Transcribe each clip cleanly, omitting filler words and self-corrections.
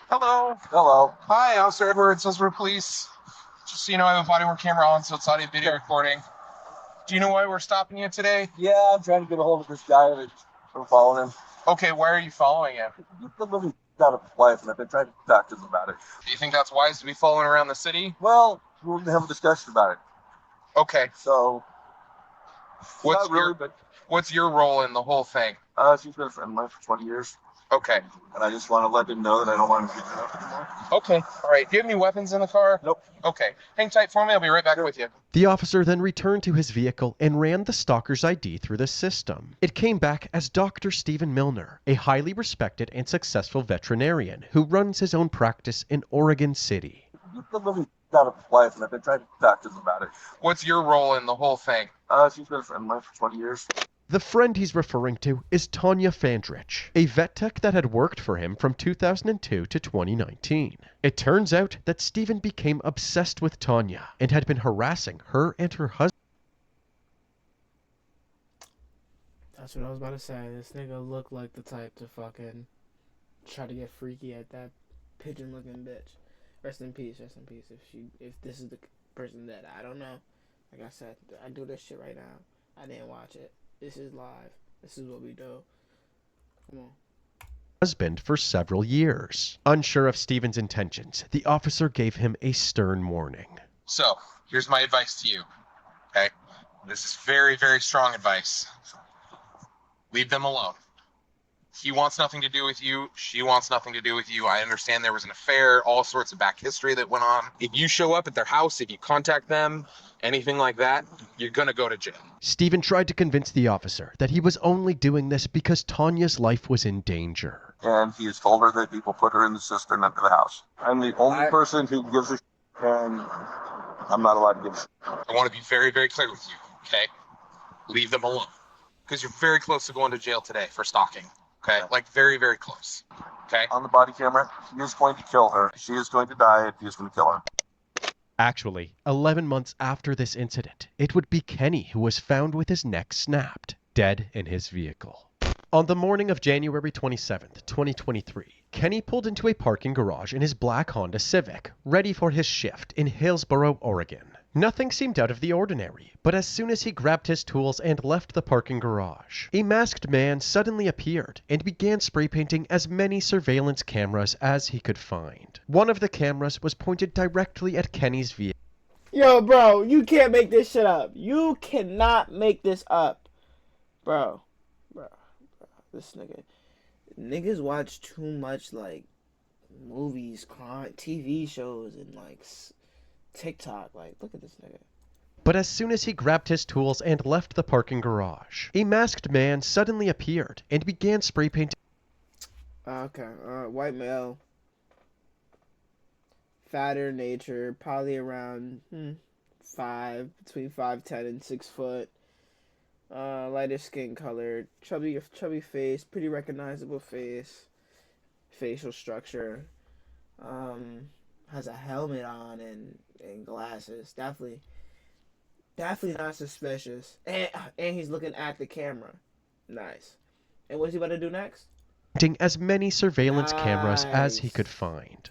Hello. Hello. Hi, Officer Edwards, Hillsborough Police. Just so you know, I have a body worn camera on, so it's audio video recording. Do you know why we're stopping you today? Yeah, I'm trying to get a hold of this guy that's been following him. Okay, why are you following him? He's been living out of life, and I've been trying to talk to him about it. Do you think that's wise to be following around the city? Well, we're going to have a discussion about it. Okay. So, What's not really, your but what's your role in the whole thing? she's been a friend of mine for 20 years, Okay. and I just want to let him know that I don't want him to beat her up anymore. Okay. All right. Do you have any weapons in the car? Nope. Okay. Hang tight for me. I'll be right back with you. The officer then returned to his vehicle and ran the stalker's ID through the system. It came back as Dr. Stephen Milner, a highly respected and successful veterinarian who runs his own practice in Oregon City. He's been living out of life, and I've been trying to talk to him about it. What's your role in the whole thing? She's been a friend of mine for 20 years. The friend he's referring to is Tanya Fandrich, a vet tech that had worked for him from 2002 to 2019. It turns out that Stephen became obsessed with Tanya and had been harassing her and her husband. That's what I was about to say. This nigga looked like the type to fucking try to get freaky at that pigeon-looking bitch. Rest in peace. If this is the person that I don't know. Like I said, I do this shit right now. I didn't watch it. This is live. This is what we do. Come on. Husband for several years. Unsure of Stephen's intentions, the officer gave him a stern warning. So, here's my advice to you. Okay? This is very, very strong advice. Leave them alone. He wants nothing to do with you. She wants nothing to do with you. I understand there was an affair, all sorts of back history that went on. If you show up at their house, if you contact them, anything like that, you're going to go to jail. Stephen tried to convince the officer that he was only doing this because Tanya's life was in danger. And he has told her that people put her in the cistern under the house. I'm the only person who gives a shit, and I'm not allowed to give a shit. I want to be very, very clear with you, okay? Leave them alone. Because you're very close to going to jail today for stalking. Okay? Like, very, very close. Okay? On the body camera, he is going to kill her. She is going to die, and he is going to kill her. Actually, 11 months after this incident, it would be Kenny who was found with his neck snapped, dead in his vehicle. On the morning of January 27th, 2023, Kenny pulled into a parking garage in his black Honda Civic, ready for his shift in Hillsboro, Oregon. Nothing seemed out of the ordinary, but as soon as he grabbed his tools and left the parking garage, a masked man suddenly appeared and began spray painting as many surveillance cameras as he could find. One of the cameras was pointed directly at Kenny's vehicle. Yo, bro, you can't make this shit up. You cannot make this up. Bro. This nigga. Niggas watch too much, like, movies, crime, TV shows, and, like, TikTok. Like, look at this nigga. But as soon as he grabbed his tools and left the parking garage, a masked man suddenly appeared and began spray painting. Okay, white male. Fatter nature, probably around between 5'10" and 6 foot. Lighter skin color, chubby face, pretty recognizable face, facial structure. Has a helmet on and glasses. Definitely not suspicious. And he's looking at the camera. Nice. And what's he about to do next? As many surveillance cameras as he could find.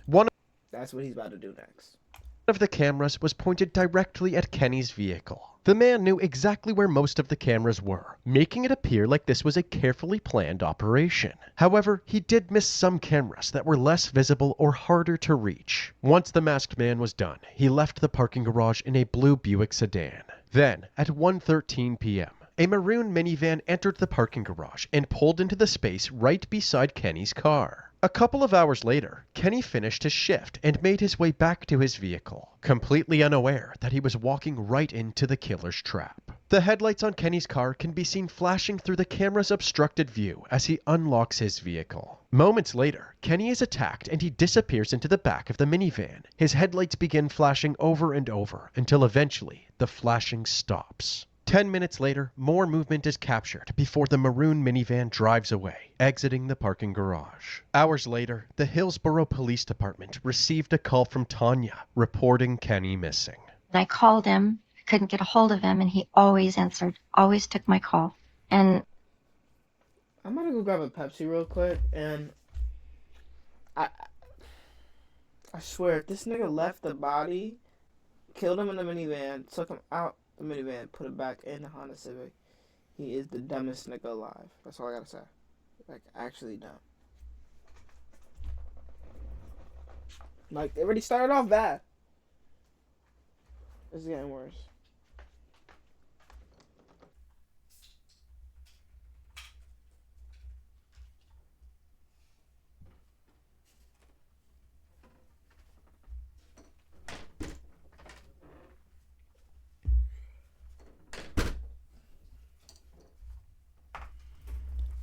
That's what he's about to do next. One of the cameras was pointed directly at Kenny's vehicle. The man knew exactly where most of the cameras were, making it appear like this was a carefully planned operation. However, he did miss some cameras that were less visible or harder to reach. Once the masked man was done, he left the parking garage in a blue Buick sedan. Then, at 1:13 p.m., a maroon minivan entered the parking garage and pulled into the space right beside Kenny's car. A couple of hours later, Kenny finished his shift and made his way back to his vehicle, completely unaware that he was walking right into the killer's trap. The headlights on Kenny's car can be seen flashing through the camera's obstructed view as he unlocks his vehicle. Moments later, Kenny is attacked and he disappears into the back of the minivan. His headlights begin flashing over and over until eventually the flashing stops. 10 minutes later, more movement is captured before the maroon minivan drives away, exiting the parking garage. Hours later, the Hillsboro Police Department received a call from Tanya reporting Kenny missing. I called him, couldn't get a hold of him, and he always answered, always took my call. And I'm gonna go grab a Pepsi real quick, and I swear, if this nigga left the body, killed him in the minivan, took him out the minivan, put him back in the Honda Civic, he is the dumbest nigga alive. That's all I gotta say. Like, actually dumb. Like, they already started off bad. It's getting worse.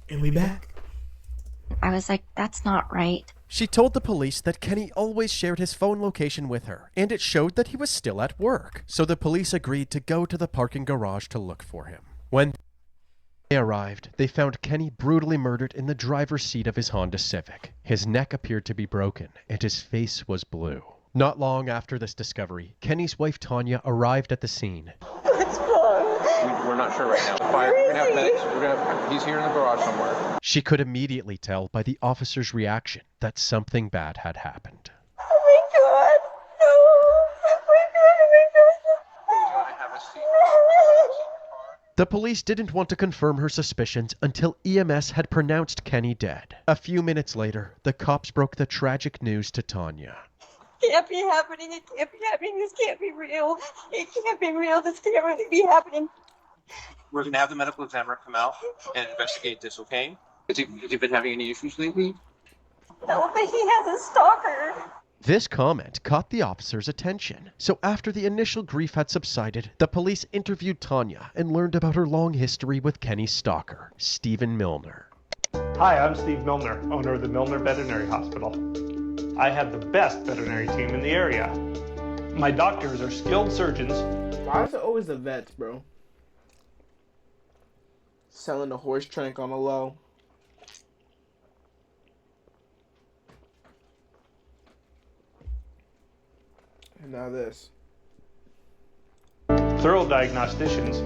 And we back. I was like, that's not right. She told the police that Kenny always shared his phone location with her, and it showed that he was still at work. So the police agreed to go to the parking garage to look for him. When they arrived, they found Kenny brutally murdered in the driver's seat of his Honda Civic. His neck appeared to be broken, and his face was blue. Not long after this discovery, Kenny's wife Tanya arrived at the scene. We're not sure right now. The fire, we're gonna have medics. He's here in the garage somewhere. She could immediately tell by the officer's reaction that something bad had happened. Oh my god. No. Oh my god. Oh my god. Do I have a seat? The police didn't want to confirm her suspicions until EMS had pronounced Kenny dead. A few minutes later, the cops broke the tragic news to Tanya. It can't be happening. It can't be happening. This can't be real. It can't be real. This can't really be happening. We're gonna have the medical examiner come out and investigate this, okay? Has he been having any issues lately? No, but he has a stalker. This comment caught the officer's attention. So after the initial grief had subsided, the police interviewed Tanya and learned about her long history with Kenny's stalker, Stephen Milner. Hi, I'm Steve Milner, owner of the Milner Veterinary Hospital. I have the best veterinary team in the area. My doctors are skilled surgeons. Why is it always the vets, bro? Selling the horse trank on the low. And now this. Thorough diagnosticians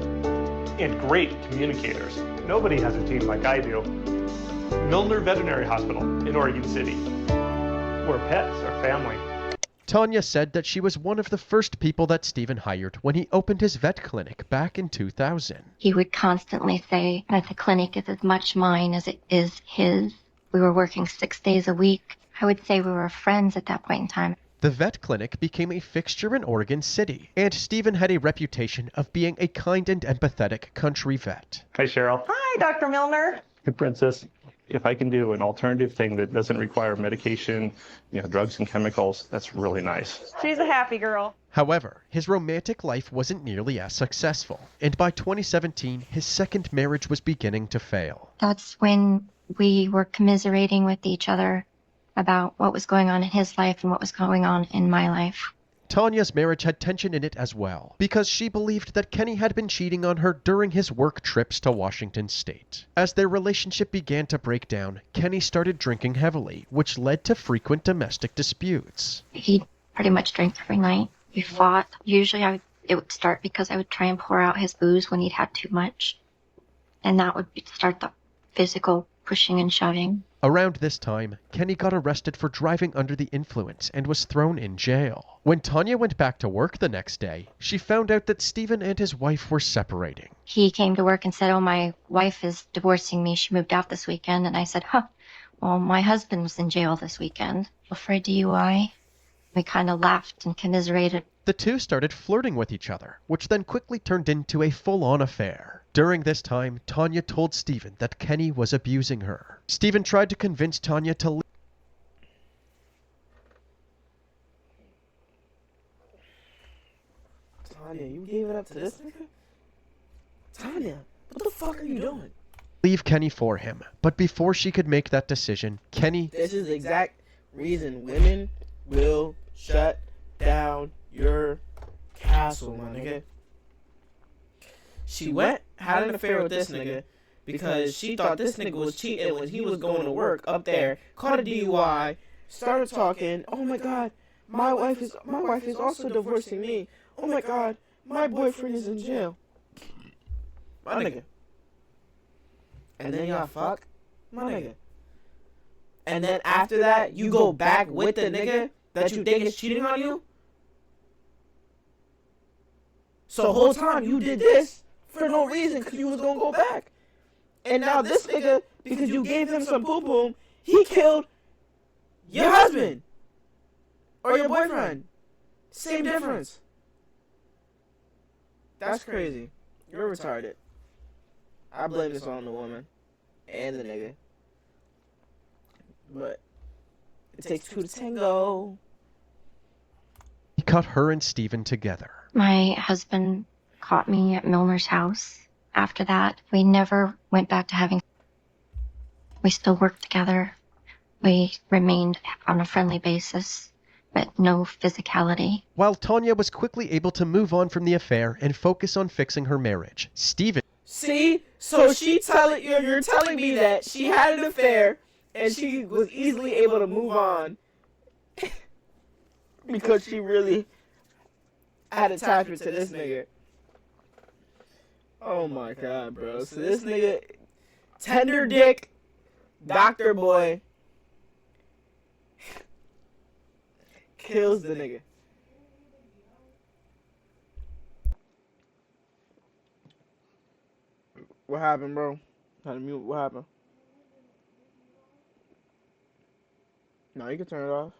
and great communicators. Nobody has a team like I do. Milner Veterinary Hospital in Oregon City, where pets are family. Tanya said that she was one of the first people that Stephen hired when he opened his vet clinic back in 2000. He would constantly say that the clinic is as much mine as it is his. We were working 6 days a week. I would say we were friends at that point in time. The vet clinic became a fixture in Oregon City, and Stephen had a reputation of being a kind and empathetic country vet. Hi, Cheryl. Hi, Dr. Milner. Hey, Princess. If I can do an alternative thing that doesn't require medication, drugs and chemicals, that's really nice. She's a happy girl. However, his romantic life wasn't nearly as successful, and by 2017, his second marriage was beginning to fail. That's when we were commiserating with each other about what was going on in his life and what was going on in my life. Tanya's marriage had tension in it as well, because she believed that Kenny had been cheating on her during his work trips to Washington State. As their relationship began to break down, Kenny started drinking heavily, which led to frequent domestic disputes. He pretty much drank every night. We fought. Usually it would start because I would try and pour out his booze when he'd had too much. And that would start the physical pushing and shoving. Around this time, Kenny got arrested for driving under the influence and was thrown in jail. When Tanya went back to work the next day, she found out that Stephen and his wife were separating. He came to work and said, "Oh, my wife is divorcing me. She moved out this weekend." And I said, well, my husband was in jail this weekend for a DUI. We kind of laughed and commiserated. The two started flirting with each other, which then quickly turned into a full-on affair. During this time, Tanya told Stephen that Kenny was abusing her. Stephen tried to convince Tanya to leave. Tanya, you gave it up to this nigga? Tanya, what the fuck are you doing? Leave Kenny for him, but before she could make that decision, Kenny... This is the exact reason women will shut down your castle, my nigga. She went, had an affair with this nigga because she thought this nigga was cheating when he was going to work up there, caught a DUI, started talking, "Oh my god, my wife is also divorcing me. Oh my god, my boyfriend is in jail." My nigga. And then y'all fuck? My nigga. And then after that, you go back with the nigga that you think is cheating on you? So the whole time you did this for no reason because you was going to go back. And now this nigga, because you gave him some poo-poo, he killed your husband. Or your boyfriend. Same difference. That's crazy. You're retarded. I blame this on the woman. And the nigga. But it takes two to tango. He caught her and Steven together. My husband caught me at Milner's house. After that, we never went back to having. We still worked together. We remained on a friendly basis, but no physicality. While Tanya was quickly able to move on from the affair and focus on fixing her marriage, Steven... See? So you're telling me that she had an affair and she was easily able to move on because she really had attachment to this nigga. Oh my god, bro. So this nigga, tender dick, doctor boy, kills the nigga. What happened, bro? Had to mute. What happened? No, you can turn it off.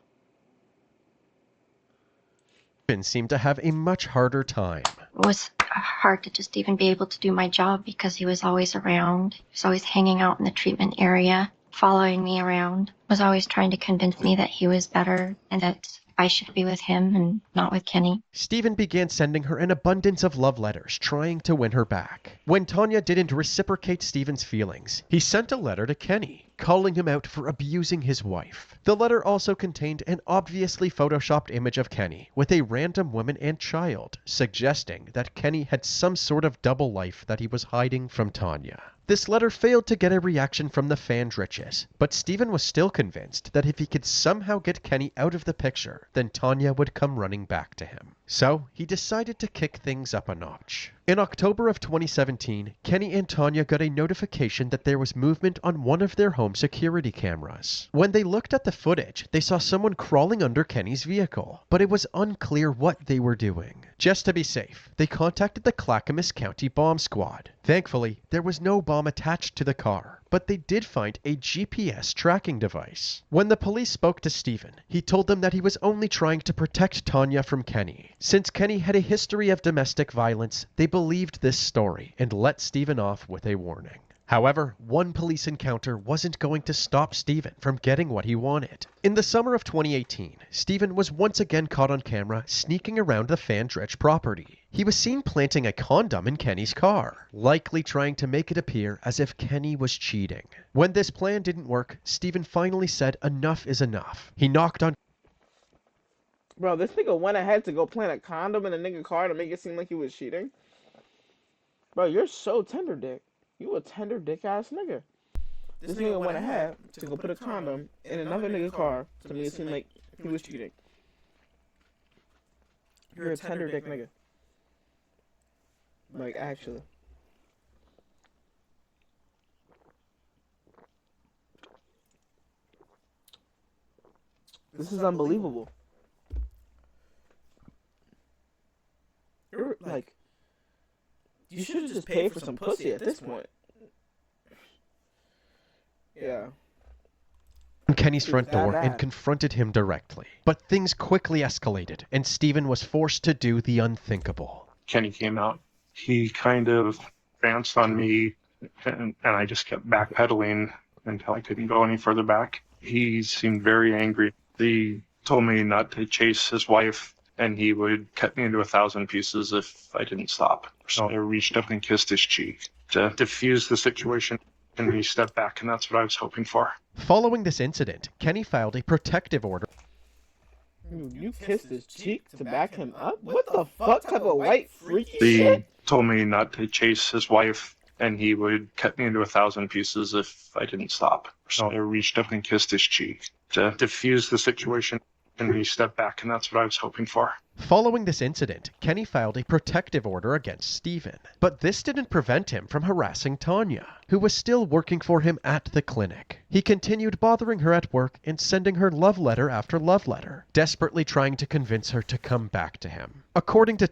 seemed to have a much harder time. It was hard to just even be able to do my job because he was always around. He was always hanging out in the treatment area, following me around, was always trying to convince me that he was better and that I should be with him and not with Kenny. Steven began sending her an abundance of love letters, trying to win her back. When Tanya didn't reciprocate Steven's feelings, he sent a letter to Kenny, calling him out for abusing his wife. The letter also contained an obviously photoshopped image of Kenny with a random woman and child, suggesting that Kenny had some sort of double life that he was hiding from Tanya. This letter failed to get a reaction from the Fandriches, but Steven was still convinced that if he could somehow get Kenny out of the picture, then Tanya would come running back to him. So, he decided to kick things up a notch. In October of 2017, Kenny and Tanya got a notification that there was movement on one of their home security cameras. When they looked at the footage, they saw someone crawling under Kenny's vehicle, but it was unclear what they were doing. Just to be safe, they contacted the Clackamas County Bomb Squad. Thankfully, there was no bomb attached to the car, but they did find a GPS tracking device. When the police spoke to Steven, he told them that he was only trying to protect Tanya from Kenny. Since Kenny had a history of domestic violence, they believed this story and let Steven off with a warning. However, one police encounter wasn't going to stop Steven from getting what he wanted. In the summer of 2018, Steven was once again caught on camera sneaking around the Fandrich property. He was seen planting a condom in Kenny's car, likely trying to make it appear as if Kenny was cheating. When this plan didn't work, Steven finally said enough is enough. He knocked on... Bro, this nigga went ahead to go plant a condom in a nigga car to make it seem like he was cheating? Bro, you're so tender dick. You a tender dick ass nigga. This nigga went ahead to go put a condom in another nigga's car to make it seem like he was cheating. You're a tender dick nigga. Like, actually. This is unbelievable. You're like, you should have just paid for some pussy at this point. Yeah. Kenny's front door and confronted him directly. But things quickly escalated, and Steven was forced to do the unthinkable. Kenny came out. He kind of advanced on me, and I just kept backpedaling until I couldn't go any further back. He seemed very angry. He told me not to chase his wife, and he would cut me into 1,000 pieces if I didn't stop. So I reached up and kissed his cheek to diffuse the situation, and he stepped back, and that's what I was hoping for. Following this incident, Kenny filed a protective order. You kissed his cheek to back him up? What the fuck type of white freaky shit? He told me not to chase his wife, and he would cut me into 1,000 pieces if I didn't stop. So I reached up and kissed his cheek to diffuse the situation, and he stepped back, and that's what I was hoping for. Following this incident, Kenny filed a protective order against Stephen, but this didn't prevent him from harassing Tanya, who was still working for him at the clinic. He continued bothering her at work and sending her love letter after love letter, desperately trying to convince her to come back to him. According to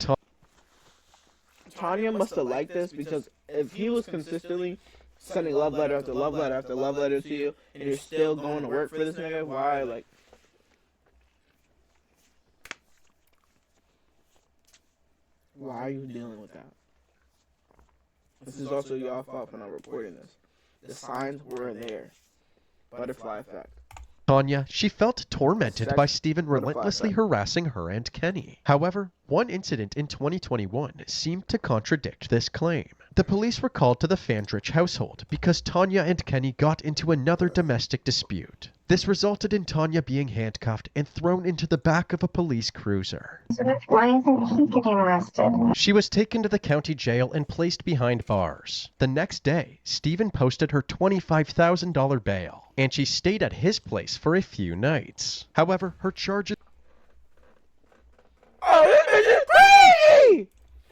Tanya must have liked this, because if he was consistently sending love letter after love letter after love letter to you, and you're still going to work for this nigga, why, like... Why are you dealing with that? This is also y'all fault for not reporting this. The signs were there. Butterfly effect. Tanya, she felt tormented by Stephen relentlessly harassing her and Kenny. However, one incident in 2021 seemed to contradict this claim. The police were called to the Fandrich household because Tanya and Kenny got into another domestic dispute. This resulted in Tanya being handcuffed and thrown into the back of a police cruiser. Why isn't he getting arrested? She was taken to the county jail and placed behind bars. The next day, Stephen posted her $25,000 bail, and she stayed at his place for a few nights. However, her charges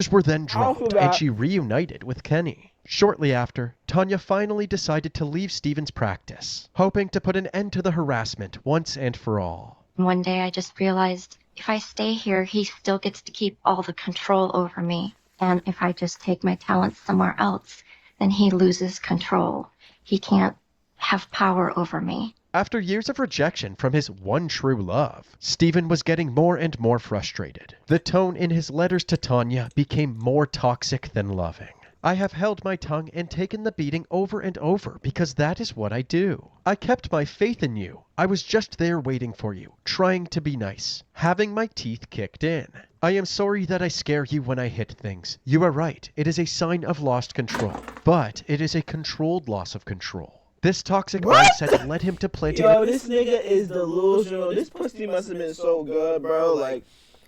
were then dropped, and she reunited with Kenny. Shortly after, Tanya finally decided to leave Stephen's practice, hoping to put an end to the harassment once and for all. One day I just realized if I stay here, he still gets to keep all the control over me. And if I just take my talents somewhere else, then he loses control. He can't have power over me. After years of rejection from his one true love, Stephen was getting more and more frustrated. The tone in his letters to Tanya became more toxic than loving. I have held my tongue and taken the beating over and over because that is what I do. I kept my faith in you. I was just there waiting for you, trying to be nice, having my teeth kicked in. I am sorry that I scare you when I hit things. You are right, it is a sign of lost control, but it is a controlled loss of control. This toxic mindset led him to planting... Yo, this nigga is delusional. This pussy must have been so good, bro. Like,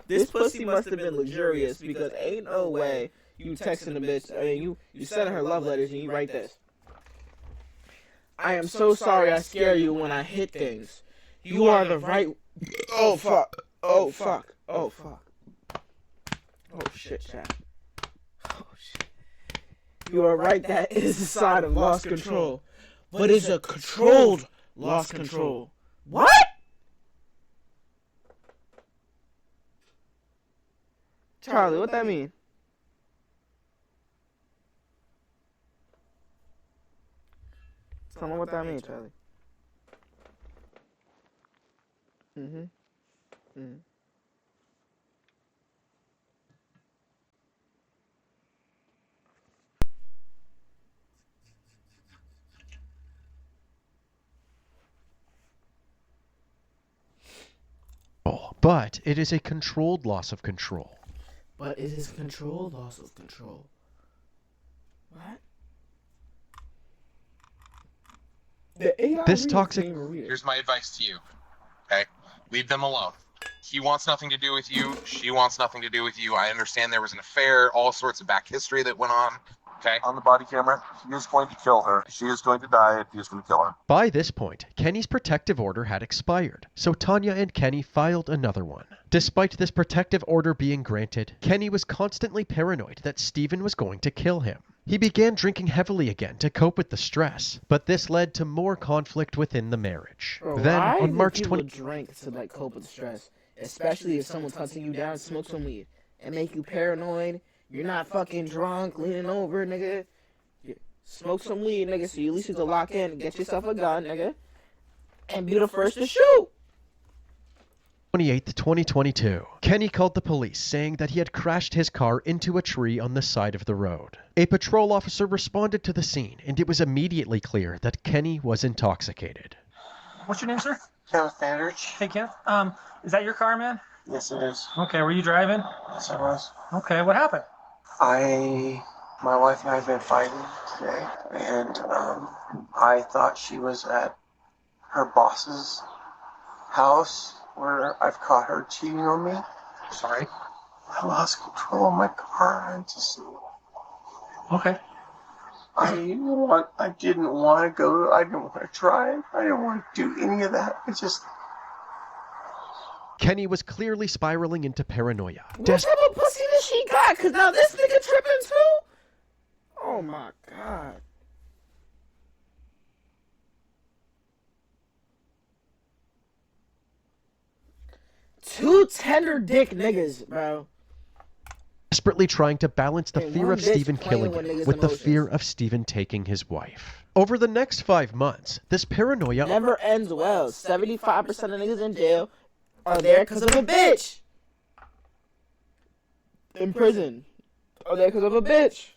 this pussy must have been luxurious, because ain't no way you texting a bitch. I mean, you send her love letters and you write this. I am so sorry I scare you when I hit things. You are the right... Oh, fuck. Oh, fuck. Oh, fuck. Oh, shit, chat. Oh, shit. You are right, that is a sign of lost control. But it's a controlled lost control. What? Charlie, what that mean? Tell me what that means, Charlie. But it is a controlled loss of control. But it is controlled loss of control. What? This toxic... Here's my advice to you, okay? Leave them alone. He wants nothing to do with you. She wants nothing to do with you. I understand there was an affair, all sorts of back history that went on. Okay. On the body camera, he is going to kill her. She is going to die if he is going to kill her. By this point, Kenny's protective order had expired, so Tanya and Kenny filed another one. Despite this protective order being granted, Kenny was constantly paranoid that Stephen was going to kill him. He began drinking heavily again to cope with the stress, but this led to more conflict within the marriage. Then, on March 20... drink to like cope with stress, especially if someone's hunting you down, smoke some weed, and make you paranoid. You're not fucking drunk, leaning over, nigga. Smoke some weed, nigga, so you at least need to lock in and get yourself a gun, nigga. And be the first to shoot. 28th, 2022. Kenny called the police saying that he had crashed his car into a tree on the side of the road. A patrol officer responded to the scene, and it was immediately clear that Kenny was intoxicated. What's your name, sir? Kevin Sanders. Hey, Ken. Is that your car, man? Yes, it is. Okay, were you driving? Yes, I was. Okay, what happened? My wife and I have been fighting today, and I thought she was at her boss's house where I've caught her cheating on me. Sorry. I lost control of my car and just... Okay. I didn't want to go, I didn't want to try, I didn't want to do any of that. It just... Kenny was clearly spiraling into paranoia. What type of pussy did she got? Cause now this nigga tripping too? Oh my god. Two tender dick niggas, bro. Desperately trying to balance the And fear one of bitch Stephen playing killing with him niggas' with the emotions. fear of Stephen taking his wife. Over the next 5 months, this paranoia Never ends well. 75% of niggas in jail are there because of a bitch. In prison. Are there because of a bitch.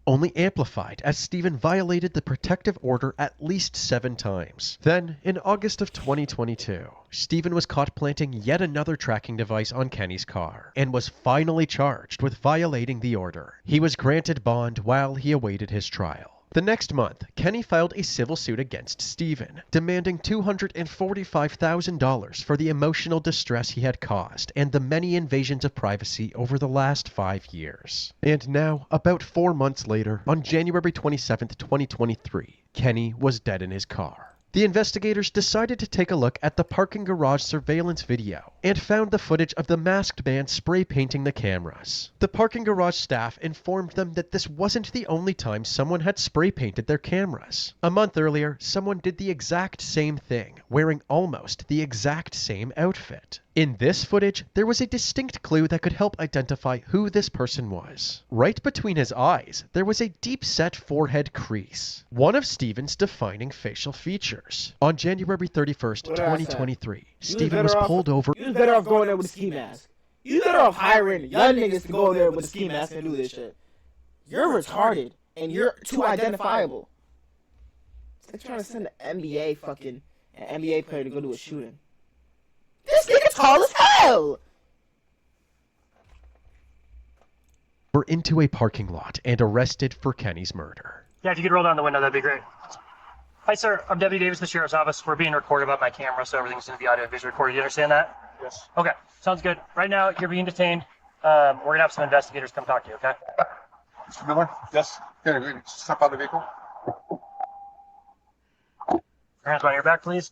only amplified as Stephen violated the protective order at least 7 times. Then, in August of 2022, Stephen was caught planting yet another tracking device on Kenny's car and was finally charged with violating the order. He was granted bond while he awaited his trial. The next month, Kenny filed a civil suit against Stephen, demanding $245,000 for the emotional distress he had caused and the many invasions of privacy over the last 5 years. And now, about 4 months later, on January 27, 2023, Kenny was dead in his car. The investigators decided to take a look at the parking garage surveillance video and found the footage of the masked man spray painting the cameras. The parking garage staff informed them that this wasn't the only time someone had spray painted their cameras. A month earlier, someone did the exact same thing, wearing almost the exact same outfit. In this footage, there was a distinct clue that could help identify who this person was. Right between his eyes, there was a deep-set forehead crease, one of Stephen's defining facial features. On January 31st, 2023, Stephen was pulled over. You was better off going there with a ski mask. You better off hiring young niggas to go there with a ski mask and do this shit. You're retarded, and you're too identifiable. It's like trying to send an NBA player to go do a shooting. This nigga tall as hell! Were into a parking lot and arrested for Kenny's murder. Yeah, if you could roll down the window, that'd be great. Hi, sir. I'm Deputy Davis, the Sheriff's Office. We're being recorded by my camera, so everything's going to be audio and visual recorded. You understand that? Yes. Okay, sounds good. Right now, you're being detained. We're going to have some investigators come talk to you, okay? Mr. Miller? Yes. Here, step out of the vehicle. Your hands behind your back, please.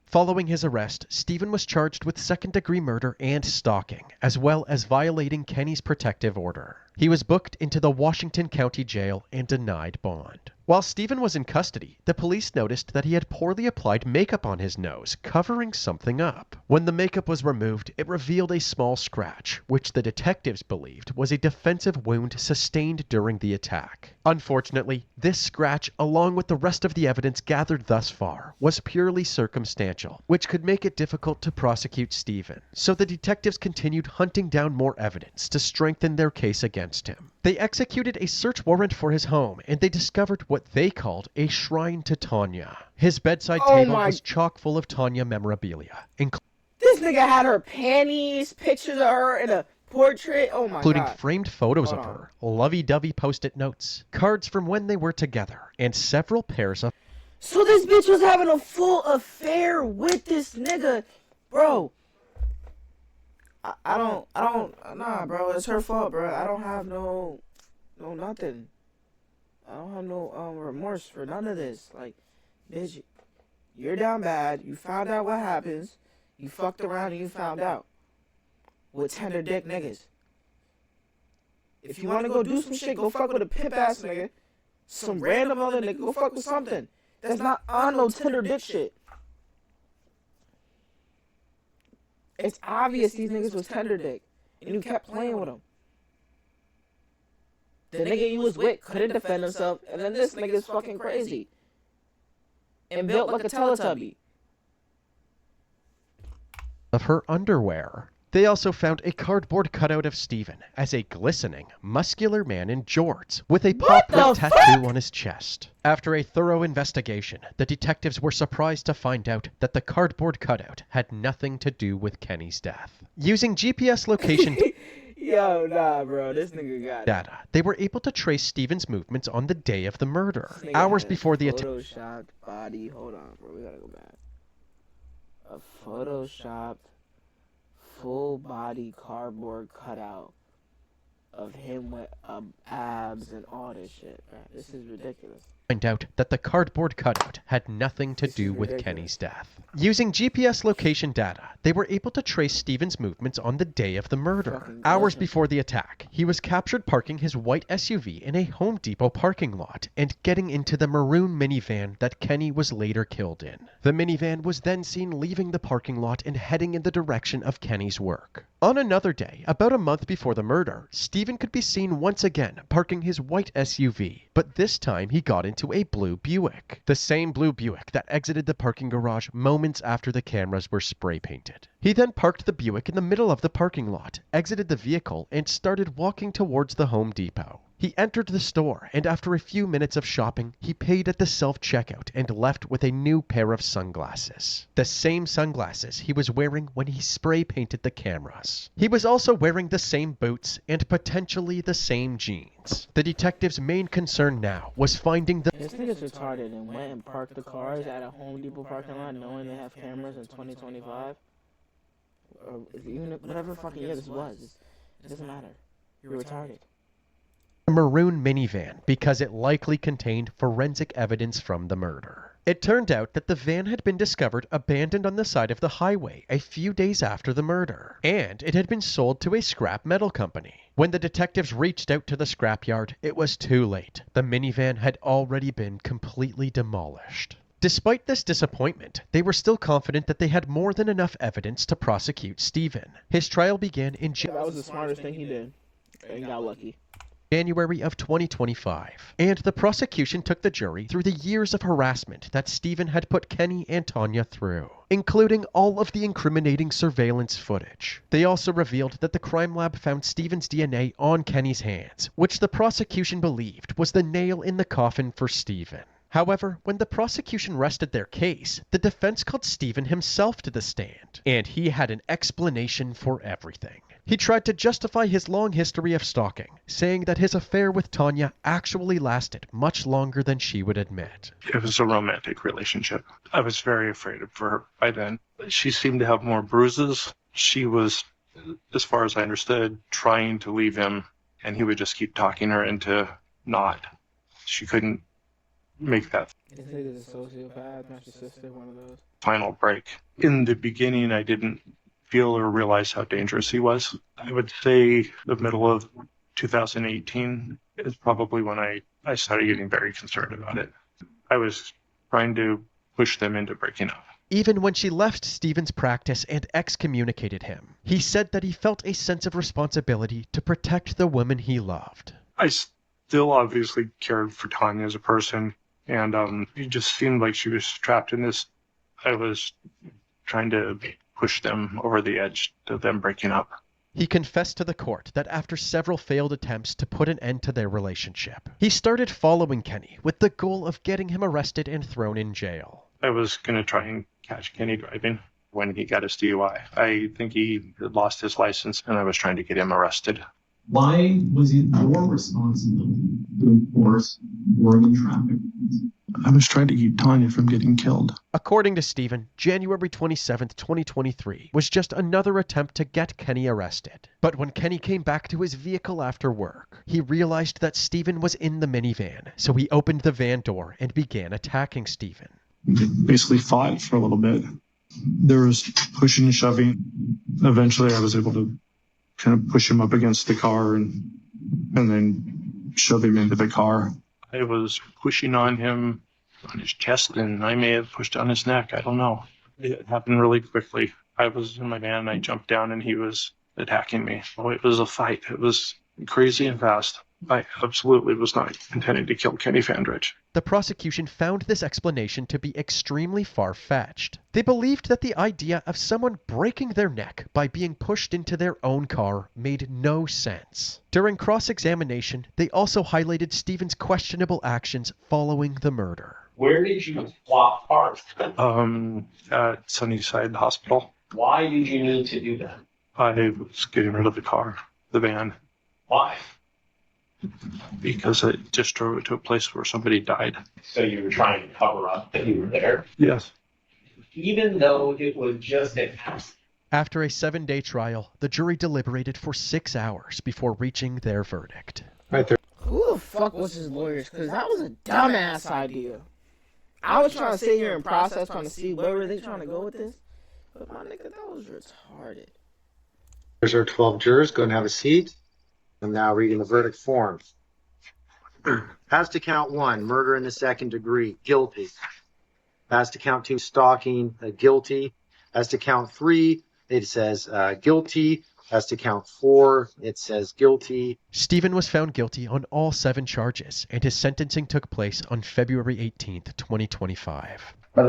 Following his arrest, Stephen was charged with second-degree murder and stalking, as well as violating Kenny's protective order. He was booked into the Washington County Jail and denied bond. While Stephen was in custody, the police noticed that he had poorly applied makeup on his nose, covering something up. When the makeup was removed, it revealed a small scratch, which the detectives believed was a defensive wound sustained during the attack. Unfortunately, this scratch, along with the rest of the evidence gathered thus far, was purely circumstantial, which could make it difficult to prosecute Stephen. So the detectives continued hunting down more evidence to strengthen their case against him. They executed a search warrant for his home, and they discovered what they called a shrine to Tanya. His bedside table was chock full of Tanya memorabilia, This nigga had her panties, pictures of her in a portrait. Oh my including god. framed photos of her, lovey-dovey post-it notes, cards from when they were together, and several pairs of... So this bitch was having a full affair with this nigga. Bro. I don't, nah, bro, it's her fault, bro. I don't have no nothing. I don't have no remorse for none of this. Like, bitch, you're down bad. You found out what happens. You fucked around and you found out. With tender dick niggas. If you want to go do some shit, go fuck with a pimp ass nigga. Some random other nigga, go fuck with something. That's not on no tender dick shit. It's obvious these niggas was tender dick. And you kept playing with them. The nigga you was with couldn't defend himself, and then this nigga's fucking crazy. And built like a Teletubby. Of her underwear. They also found a cardboard cutout of Stephen as a glistening, muscular man in jorts with a paw print tattoo on his chest. After a thorough investigation, the detectives were surprised to find out that the cardboard cutout had nothing to do with Kenny's death. Using GPS location Yo, nah, bro, this nigga got data, they were able to trace Stephen's movements on the day of the murder. Hours before the attack. Photoshopped body. Hold on, bro. We gotta go back. A photoshopped full body cardboard cutout of him with abs and all this shit, man. This is ridiculous. find out that the cardboard cutout had nothing to do with Kenny's death. Using GPS location data, they were able to trace Steven's movements on the day of the murder. Hours before the attack, he was captured parking his white SUV in a Home Depot parking lot and getting into the maroon minivan that Kenny was later killed in. The minivan was then seen leaving the parking lot and heading in the direction of Kenny's work. On another day, about a month before the murder, Steven could be seen once again parking his white SUV, but this time he got into a blue Buick. The same blue Buick that exited the parking garage moments after the cameras were spray painted. He then parked the Buick in the middle of the parking lot, exited the vehicle, and started walking towards the Home Depot. He entered the store, and after a few minutes of shopping, he paid at the self-checkout and left with a new pair of sunglasses. The same sunglasses he was wearing when he spray-painted the cameras. He was also wearing the same boots and potentially the same jeans. The detective's main concern now was finding the— This nigga's retarded and went and parked the cars at a Home Depot parking lot knowing they have cameras in 2025. Or even whatever fucking year this was. It doesn't matter. You're retarded. maroon minivan because it likely contained forensic evidence from the murder. It turned out that the van had been discovered abandoned on the side of the highway a few days after the murder, and it had been sold to a scrap metal company. When the detectives reached out to the scrapyard, it was too late. The minivan had already been completely demolished. Despite this disappointment, they were still confident that they had more than enough evidence to prosecute Steven. His trial began in That was the smartest thing he did. And got lucky. January of 2025, and the prosecution took the jury through the years of harassment that Steven had put Kenny and Tanya through, including all of the incriminating surveillance footage. They also revealed that the crime lab found Steven's DNA on Kenny's hands, which the prosecution believed was the nail in the coffin for Steven. However, when the prosecution rested their case, the defense called Steven himself to the stand, and he had an explanation for everything. He tried to justify his long history of stalking, saying that his affair with Tanya actually lasted much longer than she would admit. It was a romantic relationship. I was very afraid of her by then. She seemed to have more bruises. She was, as far as I understood, trying to leave him, and he would just keep talking her into not. She couldn't make that This nigga's a sociopath, narcissistic, one of those. final break. In the beginning, I didn't feel or realize how dangerous he was. I would say the middle of 2018 is probably when I started getting very concerned about it. I was trying to push them into breaking up. Even when she left Steven's practice and excommunicated him, he said that he felt a sense of responsibility to protect the woman he loved. I still obviously cared for Tanya as a person, and it just seemed like she was trapped in this. I was trying to push them over the edge to them breaking up. He confessed to the court that after several failed attempts to put an end to their relationship, he started following Kenny with the goal of getting him arrested and thrown in jail. I was going to try and catch Kenny driving when he got his DUI. I think he had lost his license, and I was trying to get him arrested. Why was it your responsibility to enforce Oregon traffic? I was trying to keep Tanya from getting killed. According to Steven, January 27, 2023 was just another attempt to get Kenny arrested. But when Kenny came back to his vehicle after work, he realized that Steven was in the minivan, so he opened the van door and began attacking Steven. Basically fought for a little bit. There was pushing and shoving. Eventually I was able to kind of push him up against the car and then shove him into the car. I was pushing on him on his chest, and I may have pushed on his neck. I don't know. It happened really quickly. I was in my van, I jumped down, and he was attacking me. Oh, it was a fight. It was crazy and fast. I absolutely was not intending to kill Kenny Fandrich. The prosecution found this explanation to be extremely far-fetched. They believed that the idea of someone breaking their neck by being pushed into their own car made no sense. During cross-examination, they also highlighted Steven's questionable actions following the murder. Where did you swap cars? At Sunnyside Hospital. Why did you need to do that? I was getting rid of the car, the van. Why? Because I just drove it to a place where somebody died. So you were trying to cover up that you were there? Yes. Even though it was just an accident. After a 7-day trial, the jury deliberated for 6 hours before reaching their verdict. Right there. Who the fuck was his lawyers? Because that was a dumbass idea. I was trying to sit here and process, trying to see where were they trying to go with this. But my nigga, that was retarded. There's our 12 jurors. Go and have a seat. I'm now reading the verdict form. As to count 1, murder in the second degree, guilty. As to count 2, stalking, guilty. As to count 3, it says guilty. As to count 4, it says guilty. Stephen was found guilty on all 7 charges, and his sentencing took place on February 18th, 2025. You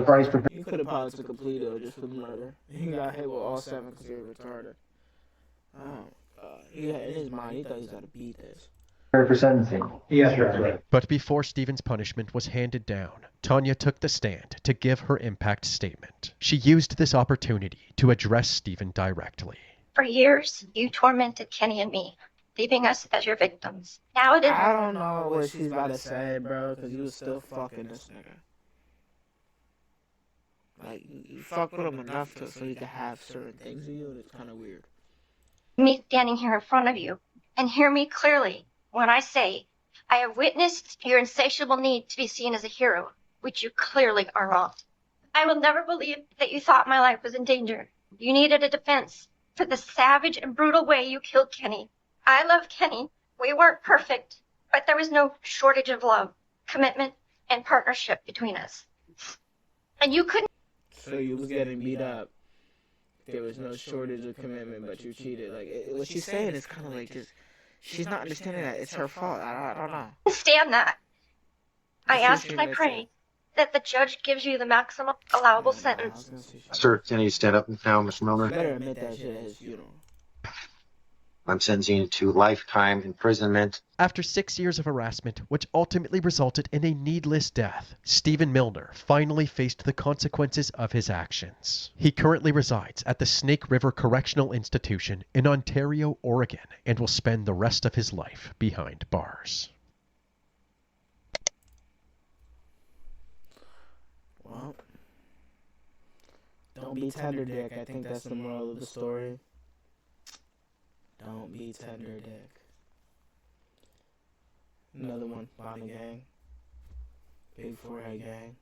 could have probably took a plea deal just for the murder. He got hit with all 7 because he was retarded. In his mind, he thought he was going to beat this. For sentencing. Yes, right. But before Stephen's punishment was handed down, Tanya took the stand to give her impact statement. She used this opportunity to address Stephen directly. For years, you tormented Kenny and me, leaving us as your victims. Now it is. I don't know what she's about to say, bro, because you was still fucking this nigga. Like, you fuck with him enough so he can have certain things in you, and it's kind of weird. Me standing here in front of you, and hear me clearly when I say I have witnessed your insatiable need to be seen as a hero, which you clearly are not. I will never believe that you thought my life was in danger. You needed a defense for the savage and brutal way you killed Kenny. I love Kenny. We weren't perfect, but there was no shortage of love, commitment, and partnership between us. And you couldn't. So you was getting beat up. There was no shortage of commitment, but you cheated. Like, what she's saying is kind of like just, she's not understanding that it's her fault. I don't know. Stand that. I ask and I pray that the judge gives you the maximum allowable sentence. Sir, can you stand up now, Mr. Milner? You better admit that shit as, I'm sentencing you to lifetime imprisonment. After 6 years of harassment, which ultimately resulted in a needless death, Stephen Milner finally faced the consequences of his actions. He currently resides at the Snake River Correctional Institution in Ontario, Oregon, and will spend the rest of his life behind bars. Well, don't be tender dick. I think that's the moral of the story. Don't be tender dick. Another one, Bonnet gang. Big forehead gang.